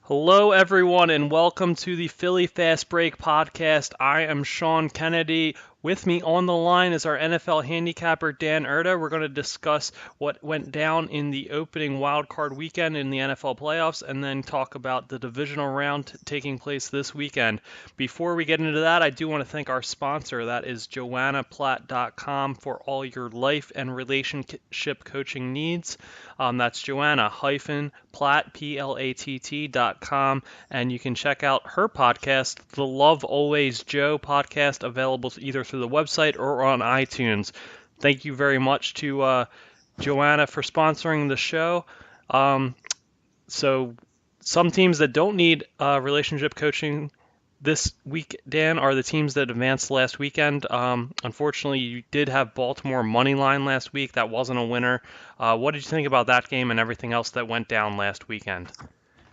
Hello, everyone, and welcome to the Philly Fast Break podcast. I am Sean Kennedy. With me on the line is our NFL handicapper, Dan Erda. We're going to discuss what went down in the opening wildcard weekend in the NFL playoffs and then talk about the divisional round taking place this weekend. Before we get into that, I do want to thank our sponsor. That is JoannaPlatt.com for all your life and relationship coaching needs. That's Joanna-Platt, Platt.com, and you can check out her podcast, the Love Always Joe podcast, available either through the website or on iTunes. Thank you very much to Joanna for sponsoring the show. So some teams that don't need relationship coaching this week, Dan, are the teams that advanced last weekend. Unfortunately, you did have Baltimore money line last week. That wasn't a winner. What did you think about that game and everything else that went down last weekend?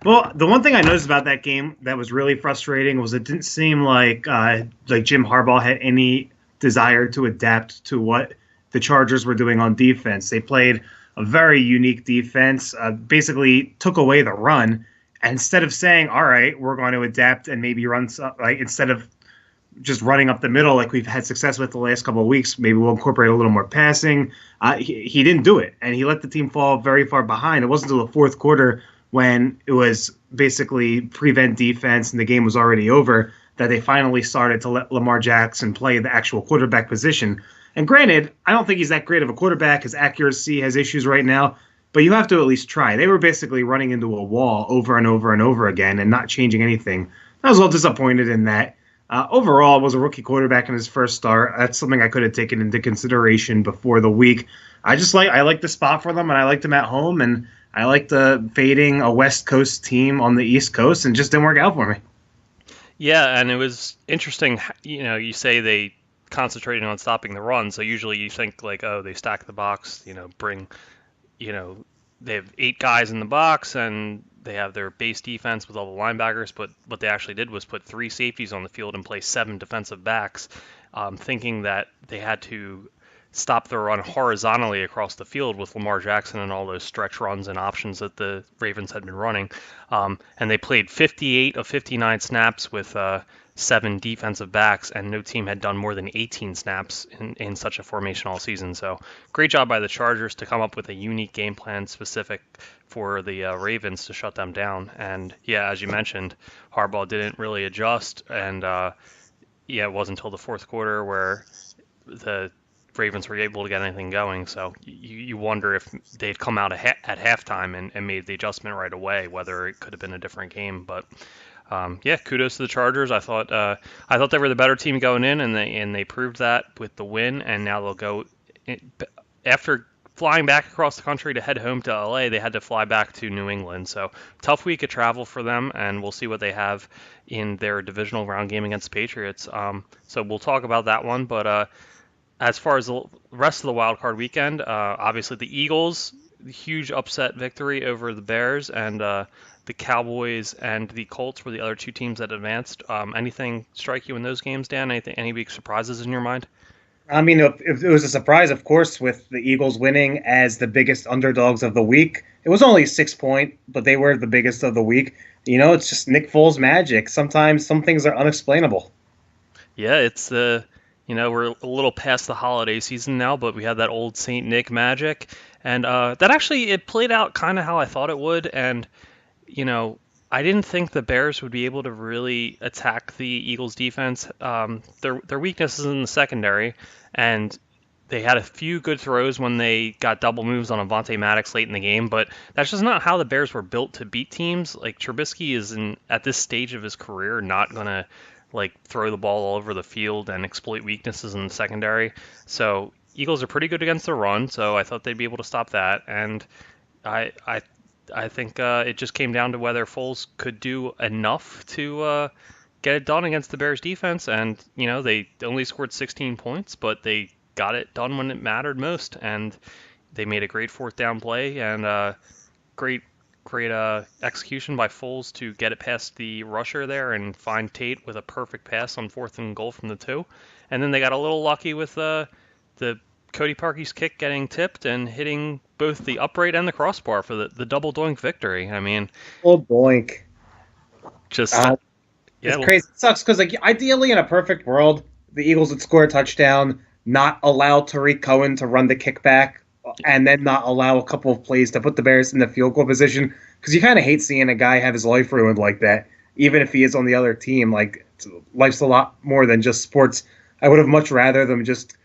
Well, the one thing I noticed about that game that was really frustrating was it didn't seem like Jim Harbaugh had any desire to adapt to what the Chargers were doing on defense. They played a very unique defense, basically took away the run. And instead of saying, all right, we're going to adapt and maybe run some, like instead of just running up the middle like we've had success with the last couple of weeks, maybe we'll incorporate a little more passing. He didn't do it, and he let the team fall very far behind. It wasn't until the fourth quarter when it was basically prevent defense and the game was already over that they finally started to let Lamar Jackson play the actual quarterback position. And granted, I don't think he's that great of a quarterback. His accuracy has issues right now, but you have to at least try. They were basically running into a wall over and over and over again and not changing anything. I was a little disappointed in that. Overall, it was a rookie quarterback in his first start. That's something I could have taken into consideration before the week. I like the spot for them, and I liked them at home, and I liked fading a West Coast team on the East Coast, and just didn't work out for me. Yeah, and it was interesting. You say they concentrated on stopping the run, so usually you think like, oh, they stack the box, you know, they have 8 guys in the box and they have their base defense with all the linebackers, but what they actually did was put 3 safeties on the field and play 7 defensive backs, thinking that they had to stop the run horizontally across the field with Lamar Jackson and all those stretch runs and options that the Ravens had been running. And they played 58 of 59 snaps with 7 defensive backs, and no team had done more than 18 snaps in such a formation all season. So great job by the Chargers to come up with a unique game plan specific for the Ravens to shut them down. And yeah, as you mentioned, Harbaugh didn't really adjust, and it wasn't until the fourth quarter where the Ravens were able to get anything going. So you wonder if they'd come out at halftime and made the adjustment right away, whether it could have been a different game. But kudos to the Chargers. I thought they were the better team going in, and they proved that with the win. And now they'll go after flying back across the country to head home to LA. They had to fly back to New England, so tough week of travel for them. And we'll see what they have in their divisional round game against the Patriots. So we'll talk about that one, but. As far as the rest of the wild card weekend, obviously the Eagles, huge upset victory over the Bears, and the Cowboys and the Colts were the other 2 teams that advanced. Anything strike you in those games, Dan? Any big surprises in your mind? I mean, if it was a surprise, of course, with the Eagles winning as the biggest underdogs of the week. It was only a 6 point, but they were the biggest of the week. It's just Nick Foles magic. Sometimes some things are unexplainable. Yeah, it's we're a little past the holiday season now, but we had that old Saint Nick magic, and that actually it played out kind of how I thought it would. And I didn't think the Bears would be able to really attack the Eagles defense. Their weakness is in the secondary, and they had a few good throws when they got double moves on Avonte Maddox late in the game, but that's just not how the Bears were built to beat teams. Like Trubisky is at this stage of his career not gonna like throw the ball all over the field and exploit weaknesses in the secondary. So Eagles are pretty good against the run, so I thought they'd be able to stop that. And I I I think it just came down to whether Foles could do enough to get it done against the Bears defense. And they only scored 16 points, but they got it done when it mattered most. And they made a great fourth down play and great execution by Foles to get it past the rusher there and find Tate with a perfect pass on fourth and goal from the 2. And then they got a little lucky with the Cody Parkey's kick getting tipped and hitting both the upright and the crossbar for the double doink victory. I mean, Oh, boink. Just Uh, yeah, it's crazy. It sucks because like ideally in a perfect world, the Eagles would score a touchdown, not allow Tariq Cohen to run the kickback, and then not allow a couple of plays to put the Bears in the field goal position. Because you kind of hate seeing a guy have his life ruined like that, even if he is on the other team. Like life's a lot more than just sports. I would have much rather them just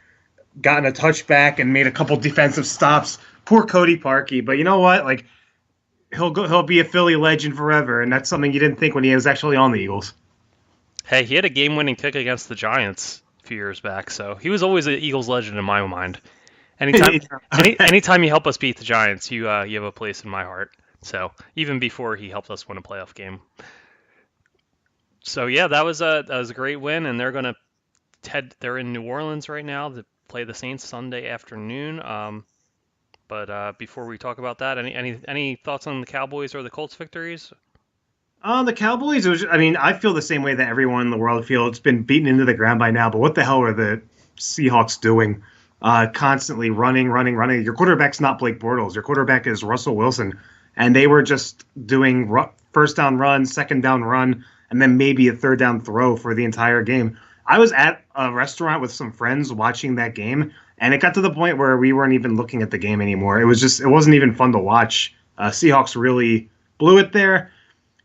gotten a touchback and made a couple defensive stops. Poor Cody Parkey, but you know what? Like he'll be a Philly legend forever, and that's something you didn't think when he was actually on the Eagles. hey, he had a game-winning kick against the Giants a few years back, so he was always an Eagles legend in my mind. Anytime, anytime you help us beat the Giants, you have a place in my heart. So even before he helped us win a playoff game. So yeah, that was a great win, and they're in New Orleans right now to play the Saints Sunday afternoon. But before we talk about that, any thoughts on the Cowboys or the Colts victories? The Cowboys. I mean, I feel the same way that everyone in the world feels. It's been beaten into the ground by now. But what the hell are the Seahawks doing? Constantly running, running, running. Your quarterback's not Blake Bortles. Your quarterback is Russell Wilson, and they were just doing first down run, second down run, and then maybe a third down throw for the entire game. I was at a restaurant with some friends watching that game, and it got to the point where we weren't even looking at the game anymore. It wasn't even fun to watch. Seahawks really blew it there.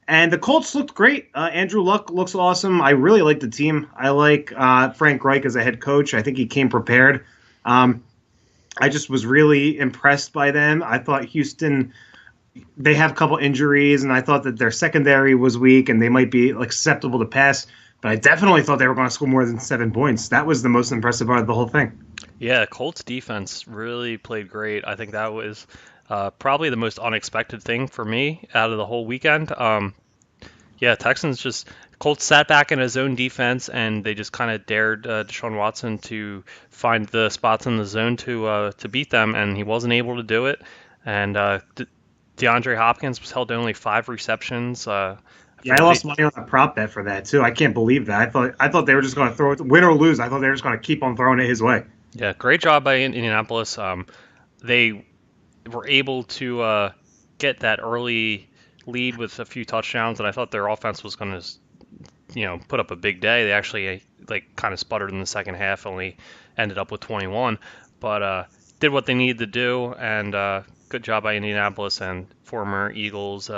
And the Colts looked great. Andrew Luck looks awesome. I really like the team. I like Frank Reich as a head coach. I think he came prepared. Um, I just was really impressed by them. I thought Houston, they have a couple injuries, and I thought that their secondary was weak and they might be like susceptible to pass. But I definitely thought they were going to score more than 7 points. That was the most impressive part of the whole thing. Yeah, Colts defense really played great. I think that was probably the most unexpected thing for me out of the whole weekend. Yeah, Texans just Colts sat back in his own defense and they just kind of dared Deshaun Watson to find the spots in the zone to beat them, and he wasn't able to do it. And DeAndre Hopkins was held to only 5 receptions. I Yeah, I forget the lost money on a prop bet for that too. I can't believe that. I thought they were just going to throw it, win or lose. I thought they were just going to keep on throwing it his way. Yeah, great job by Indianapolis. They were able to get that early lead with a few touchdowns, and I thought their offense was going to, put up a big day. They actually like kind of sputtered in the second half, only ended up with 21, but did what they needed to do, and good job by Indianapolis and former Eagles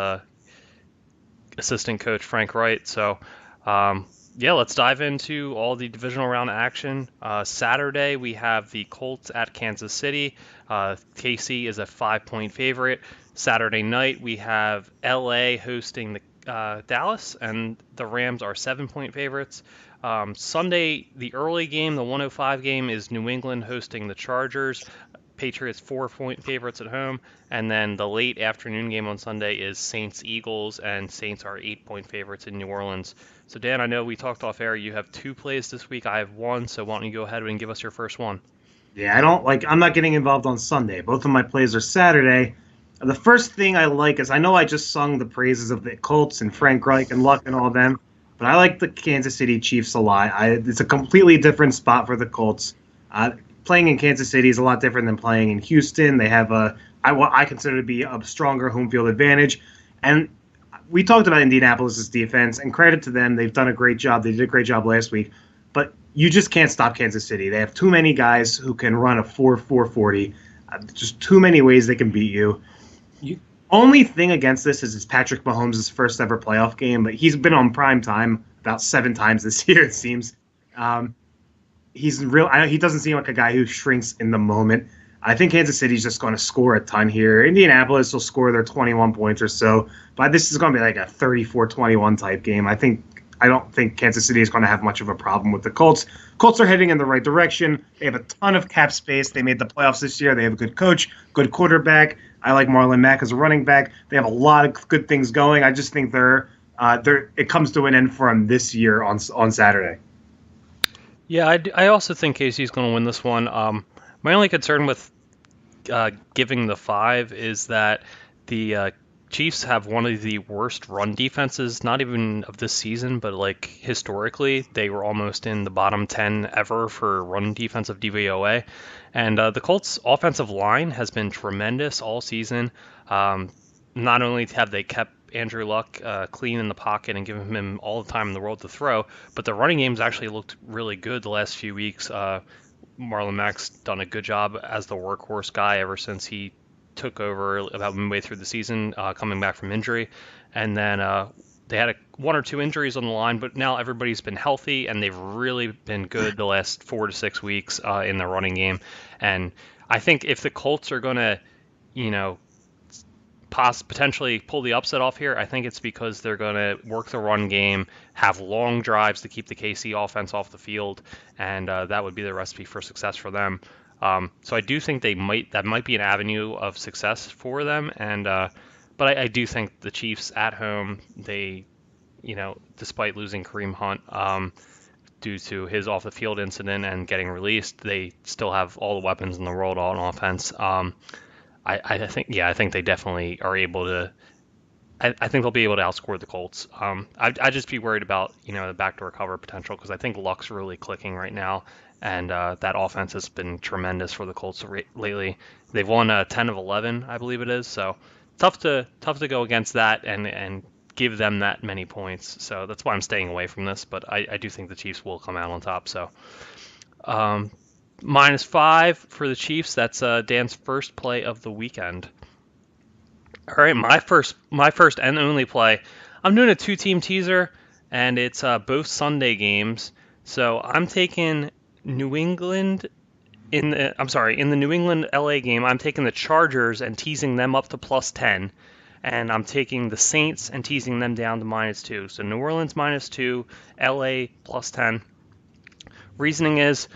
assistant coach Frank Wright. So, yeah, let's dive into all the divisional round action. Saturday, we have the Colts at Kansas City. KC is a 5-point favorite. Saturday night, we have LA hosting the Dallas, and the Rams are 7-point favorites. Sunday, the early game, the 105 game, is New England hosting the Chargers. Patriots 4-point favorites at home, and then the late afternoon game on Sunday is Saints Eagles, and Saints are 8-point favorites in New Orleans. So Dan, I know we talked off air. You have two plays this week. I have one. So why don't you go ahead and give us your first one? Yeah, I don't like. I'm not getting involved on Sunday. Both of my plays are Saturday. The first thing I like is I know I just sung the praises of the Colts and Frank Reich and Luck and all them, but I like the Kansas City Chiefs a lot. It's a completely different spot for the Colts. Playing in Kansas City is a lot different than playing in Houston. They have what I consider to be a stronger home field advantage, and we talked about Indianapolis' defense, and credit to them. They've done a great job. They did a great job last week. But you just can't stop Kansas City. They have too many guys who can run a 4.40. Just too many ways they can beat you. Only thing against this is it's Patrick Mahomes' first ever playoff game, but he's been on prime time about 7 times this year, it seems. He's real. He doesn't seem like a guy who shrinks in the moment. I think Kansas City's just going to score a ton here. Indianapolis will score their 21 points or so, but this is going to be like a 34-21 type game. I don't think Kansas City is going to have much of a problem with the Colts. Colts are heading in the right direction. They have a ton of cap space. They made the playoffs this year. They have a good coach, good quarterback. I like Marlon Mack as a running back. They have a lot of good things going. I just think it comes to an end for them this year on Saturday. Yeah, I also think KC's going to win this one. My only concern with giving the 5 is that the Chiefs have one of the worst run defenses, not even of this season, but like historically, they were almost in the bottom 10 ever for run defensive DVOA. And the Colts' offensive line has been tremendous all season. Not only have they kept Andrew Luck clean in the pocket and giving him all the time in the world to throw. But the running game's actually looked really good the last few weeks. Marlon Mack's done a good job as the workhorse guy ever since he took over about midway through the season, coming back from injury. And then they had one or two injuries on the line, but now everybody's been healthy, and they've really been good the last 4 to 6 weeks in the running game. And I think if the Colts are going to, potentially pull the upset off here, I think it's because they're going to work the run game, have long drives to keep the KC offense off the field, and that would be the recipe for success for them. So I do think that might be an avenue of success for them, and but I do think the Chiefs at home, they, despite losing Kareem Hunt due to his off the field incident and getting released, they still have all the weapons in the world on offense. I think they definitely are able to. I think they'll be able to outscore the Colts. I'd just be worried about the backdoor cover potential, because I think Luck's really clicking right now, and that offense has been tremendous for the Colts lately. They've won 10 of 11, I believe it is. So tough to go against that and give them that many points. So that's why I'm staying away from this. But I do think the Chiefs will come out on top. So -5 for the Chiefs. That's Dan's first play of the weekend. All right, my first and only play. I'm doing a 2-team teaser, and it's both Sunday games. So I'm taking New England in the New England LA game. I'm taking the Chargers and teasing them up to +10, and I'm taking the Saints and teasing them down to -2. So New Orleans -2, LA +10. Reasoning is,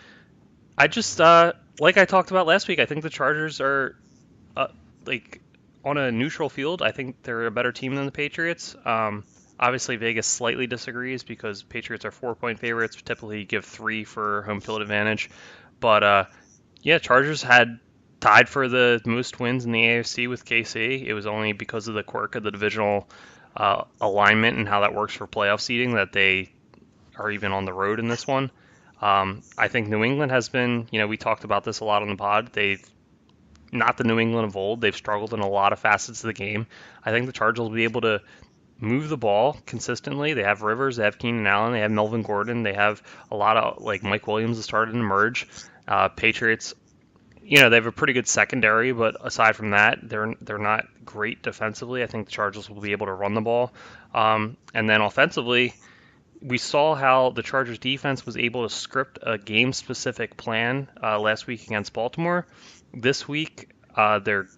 I just like I talked about last week, I think the Chargers are on a neutral field. I think they're a better team than the Patriots. Obviously, Vegas slightly disagrees because Patriots are 4-point favorites. Typically, give 3 for home field advantage. But Chargers had tied for the most wins in the AFC with KC. It was only because of the quirk of the divisional alignment and how that works for playoff seeding that they are even on the road in this one. I think New England has been, we talked about this a lot on the pod. They've not the New England of old. They've struggled in a lot of facets of the game. I think the Chargers will be able to move the ball consistently. They have Rivers, they have Keenan Allen, they have Melvin Gordon, they have a lot of Mike Williams has started to emerge. Patriots, they have a pretty good secondary, but aside from that, they're not great defensively. I think the Chargers will be able to run the ball. And then offensively, we saw how the Chargers defense was able to script a game-specific plan last week against Baltimore. This week, they're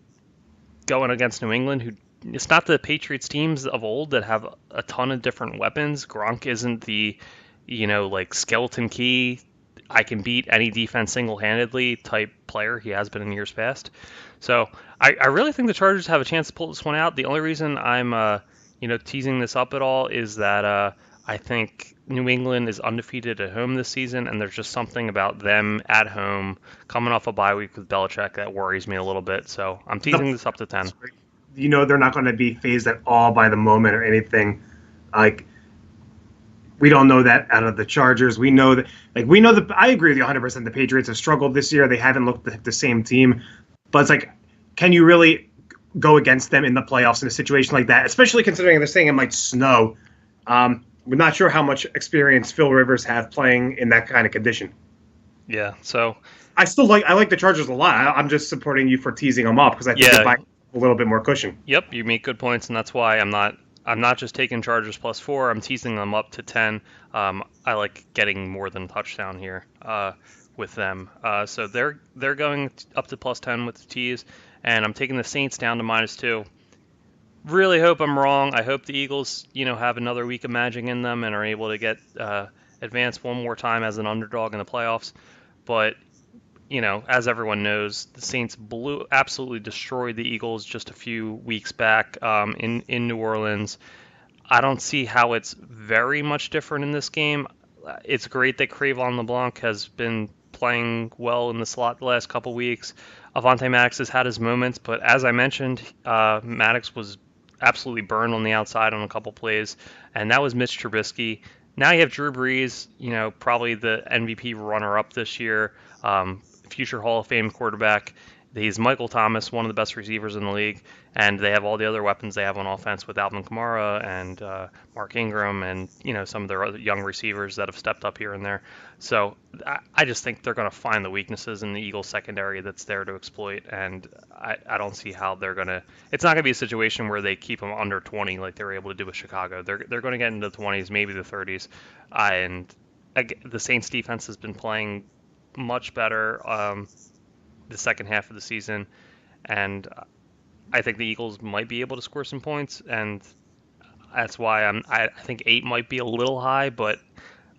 going against New England, who it's not the Patriots teams of old that have a ton of different weapons. Gronk isn't the, skeleton key, I can beat any defense single-handedly type player. He has been in years past. So I really think the Chargers have a chance to pull this one out. The only reason I'm, teasing this up at all is that I think New England is undefeated at home this season, and there's just something about them at home coming off a bye week with Belichick that worries me a little bit. So I'm teasing this up to 10. They're not going to be phased at all by the moment or anything. We don't know that out of the Chargers. We know that, I agree with you 100%. The Patriots have struggled this year. They haven't looked the same team. But it's can you really go against them in the playoffs in a situation like that? Especially considering they're saying it might snow. We're not sure how much experience Phil Rivers have playing in that kind of condition. Yeah, so I like the Chargers a lot. I'm just supporting you for teasing them up because I think they buy a little bit more cushion. Yep, you make good points, and that's why I'm not just taking Chargers +4. I'm teasing them up to 10. I like getting more than a touchdown here with them. So they're going up to +10 with the tease, and I'm taking the Saints down to -2. Really hope I'm wrong. I hope the Eagles, have another week of magic in them and are able to get advanced one more time as an underdog in the playoffs. But, as everyone knows, the Saints absolutely destroyed the Eagles just a few weeks back in New Orleans. I don't see how it's very much different in this game. It's great that Crayvon LeBlanc has been playing well in the slot the last couple weeks. Avonte Maddox has had his moments, but as I mentioned, Maddox was absolutely burned on the outside on a couple plays, and that was Mitch Trubisky. Now you have Drew Brees, probably the MVP runner-up this year, future Hall of Fame quarterback, He's Michael Thomas, one of the best receivers in the league, and they have all the other weapons they have on offense with Alvin Kamara and Mark Ingram and some of their other young receivers that have stepped up here and there. So I just think they're going to find the weaknesses in the Eagles secondary that's there to exploit, and I don't see how they're going to. It's not going to be a situation where they keep them under 20 like they were able to do with Chicago. They're going to get into the 20s, maybe the 30s, and the Saints defense has been playing much better the second half of the season, and I think the Eagles might be able to score some points, and that's why I think 8 might be a little high, but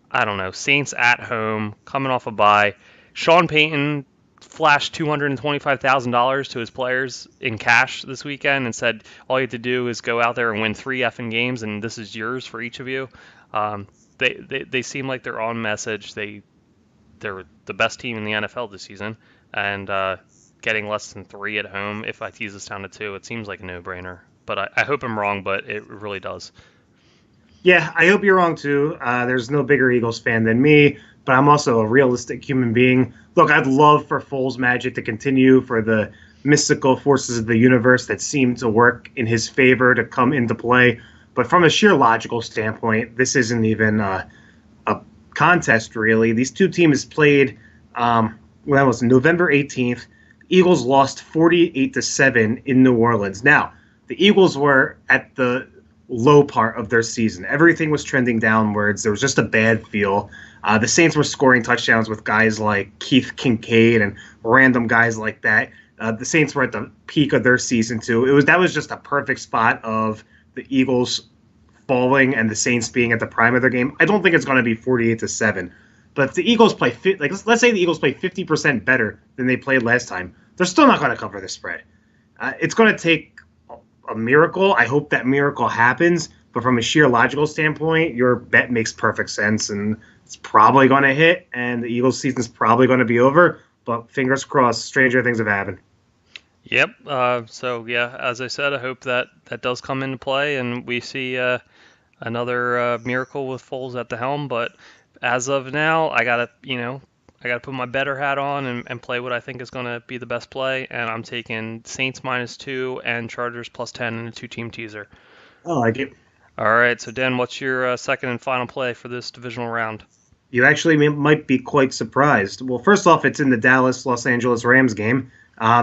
I don't know. Saints at home, coming off a bye. Sean Payton flashed $225,000 to his players in cash this weekend and said all you have to do is go out there and win 3 effing games, and this is yours for each of you. They seem like they're on message. They're the best team in the NFL this season, and getting less than 3 at home, if I tease this down to 2, it seems like a no-brainer. But I hope I'm wrong, but it really does. Yeah, I hope you're wrong too. There's no bigger Eagles fan than me, but I'm also a realistic human being. Look, I'd love for Foles' magic to continue, for the mystical forces of the universe that seem to work in his favor to come into play. But from a sheer logical standpoint, this isn't even a contest, really. These two teams played when that was November 18th. Eagles lost 48-7 in New Orleans. Now, the Eagles were at the low part of their season. Everything was trending downwards. There was just a bad feel. The Saints were scoring touchdowns with guys like Keith Kincaid and random guys like that. The Saints were at the peak of their season too. That was just a perfect spot of the Eagles falling and the Saints being at the prime of their game. I don't think it's going to be 48-7. But if the Eagles play let's say the Eagles play 50% better than they played last time, they're still not going to cover the spread. It's going to take a miracle. I hope that miracle happens. But from a sheer logical standpoint, your bet makes perfect sense, and it's probably going to hit, and the Eagles' season's probably going to be over. But fingers crossed, stranger things have happened. Yep. So, yeah, as I said, I hope that does come into play, and we see another miracle with Foles at the helm. But as of now, I gotta put my better hat on and play what I think is going to be the best play, and I'm taking Saints -2 and Chargers +10 in a 2-team teaser. I like it. All right, so Dan, what's your second and final play for this divisional round? You actually might be quite surprised. Well, first off, it's in the Dallas-Los Angeles Rams game.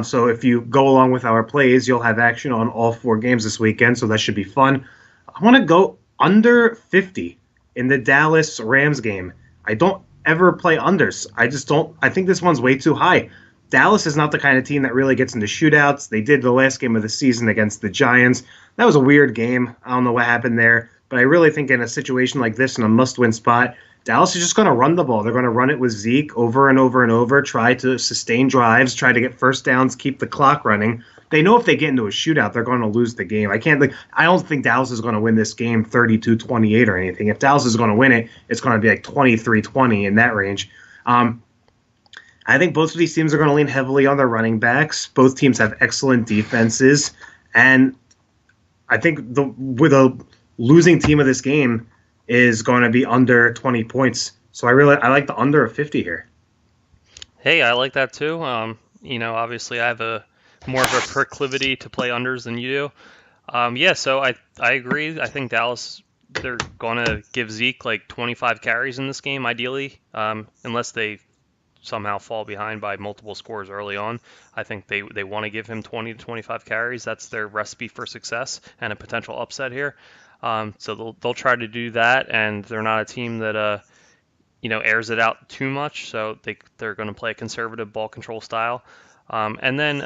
So if you go along with our plays, you'll have action on all 4 games this weekend, so that should be fun. I want to go under 50 in the Dallas-Rams game. I don't ever play unders. I think this one's way too high. Dallas is not the kind of team that really gets into shootouts. They did the last game of the season against the Giants. That was a weird game. I don't know what happened there. But I really think in a situation like this, in a must-win spot, Dallas is just going to run the ball. They're going to run it with Zeke over and over and over, try to sustain drives, try to get first downs, keep the clock running. They know if they get into a shootout, they're going to lose the game. I don't think Dallas is going to win this game 32-28 or anything. If Dallas is going to win it, it's going to be like 23-20 in that range. I think both of these teams are going to lean heavily on their running backs. Both teams have excellent defenses. And I think with a losing team of this game is going to be under 20 points. So I like the under of 50 here. Hey, I like that too. Obviously I have more of a proclivity to play unders than you do. So I agree. I think Dallas, they're going to give Zeke like 25 carries in this game, ideally, unless they somehow fall behind by multiple scores early on. I think they want to give him 20 to 25 carries. That's their recipe for success and a potential upset here. So they'll try to do that, and they're not a team that airs it out too much. So they're going to play a conservative ball control style. And then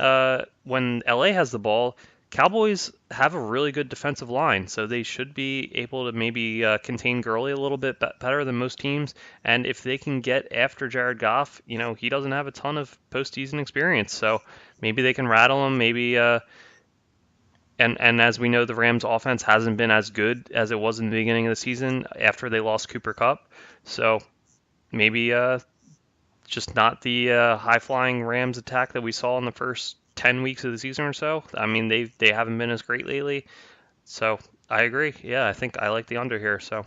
when LA has the ball, Cowboys have a really good defensive line, so they should be able to maybe contain Gurley a little bit better than most teams. And if they can get after Jared Goff, he doesn't have a ton of postseason experience, so maybe they can rattle him. Maybe, and as we know, the Rams' offense hasn't been as good as it was in the beginning of the season after they lost Cooper Kupp. So maybe just not the high-flying Rams attack that we saw in the first 10 weeks of the season or so. I mean, they haven't been as great lately. So I agree. Yeah, I think I like the under here. So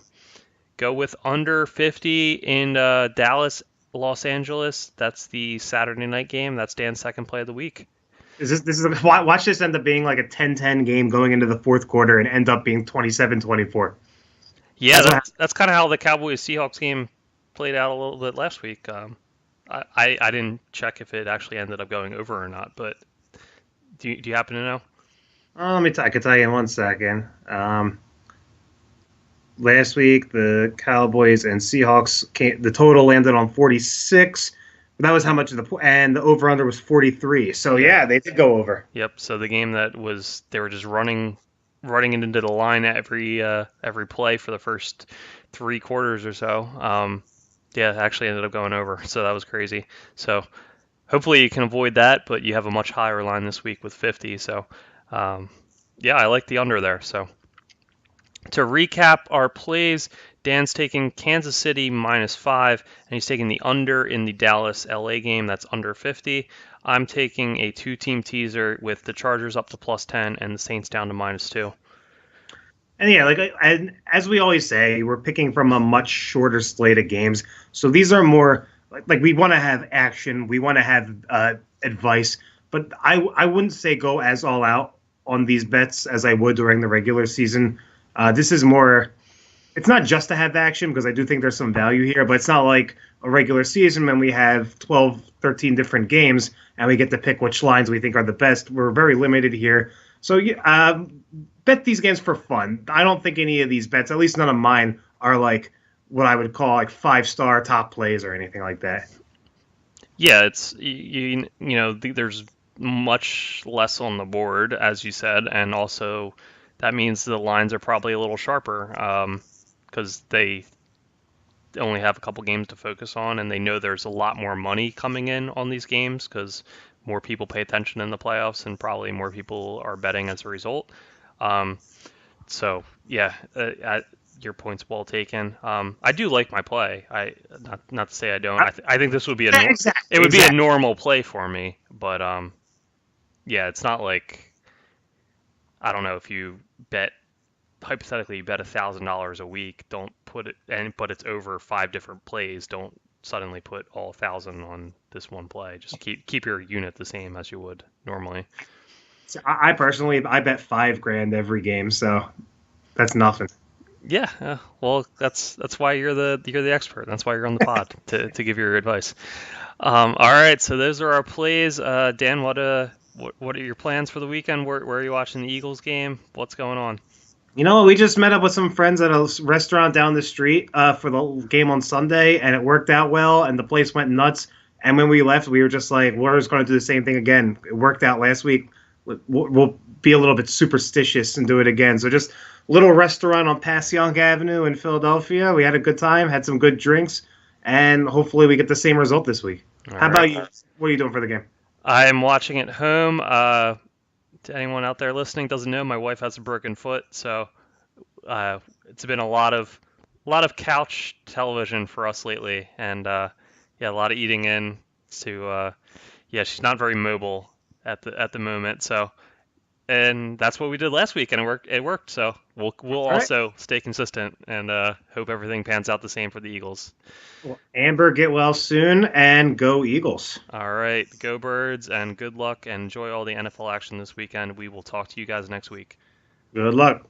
go with under 50 in Dallas, Los Angeles. That's the Saturday night game. That's Dan's second play of the week. Watch this end up being like a 10-10 game going into the fourth quarter and end up being 27-24. Yeah, that's kind of how the Cowboys Seahawks game played out a little bit last week. I didn't check if it actually ended up going over or not, but do you happen to know? I can tell you in 1 second. Last week, the Cowboys and Seahawks the total landed on 46. But that was how much of and the over-under was 43. So, yeah, they did go over. Yep, so the game they were just running it into the line every play for the first 3 quarters or so. Yeah, it actually ended up going over, so that was crazy. So hopefully you can avoid that, but you have a much higher line this week with 50. So, yeah, I like the under there. So to recap our plays, Dan's taking Kansas City -5, and he's taking the under in the Dallas-LA game. That's under 50. I'm taking a 2-team teaser with the Chargers up to +10 and the Saints down to -2. And yeah, as we always say, we're picking from a much shorter slate of games. So these are more like we want to have action, we want to have advice, but I wouldn't say go as all out on these bets as I would during the regular season. This is more. It's not just to have action because I do think there's some value here, but it's not like a regular season when we have 12, 13 different games and we get to pick which lines we think are the best. We're very limited here. So bet these games for fun. I don't think any of these bets, at least none of mine, are like what I would call like 5-star top plays or anything like that. Yeah, it's there's much less on the board, as you said, and also that means the lines are probably a little sharper because they only have a couple games to focus on, and they know there's a lot more money coming in on these games because more people pay attention in the playoffs, and probably more people are betting as a result. So yeah, your point's well taken. I do like my play. Not to say I don't. I think this would be a normal play for me, but yeah, it's not like I don't know if you hypothetically you bet $1,000 a week. Don't put it but it's over 5 different plays. Don't suddenly put all 1,000 on this one play. Just keep your unit the same as you would normally. I personally bet $5,000 every game, so that's nothing. Yeah, well, that's why you're the expert. That's why you're on the pod to give your advice. All right, so those are our plays. Dan, what are your plans for the weekend? Where are you watching the Eagles game? What's going on? We just met up with some friends at a restaurant down the street for the game on Sunday, and it worked out well, and the place went nuts. And when we left, we were just like, we're just going to do the same thing again. It worked out last week. We'll be a little bit superstitious and do it again. So just little restaurant on Passyunk Avenue in Philadelphia. We had a good time, had some good drinks, and hopefully we get the same result this week. How about you? What are you doing for the game? I'm watching at home. To anyone out there listening doesn't know, my wife has a broken foot, so it's been a lot of couch television for us lately, and yeah, a lot of eating in. Yeah, she's not very mobile at the moment, so. And that's what we did last week, and it worked. So we'll also stay consistent and hope everything pans out the same for the Eagles. Well, Amber, get well soon, and go Eagles. All right, go Birds, and good luck, and enjoy all the NFL action this weekend. We will talk to you guys next week. Good luck.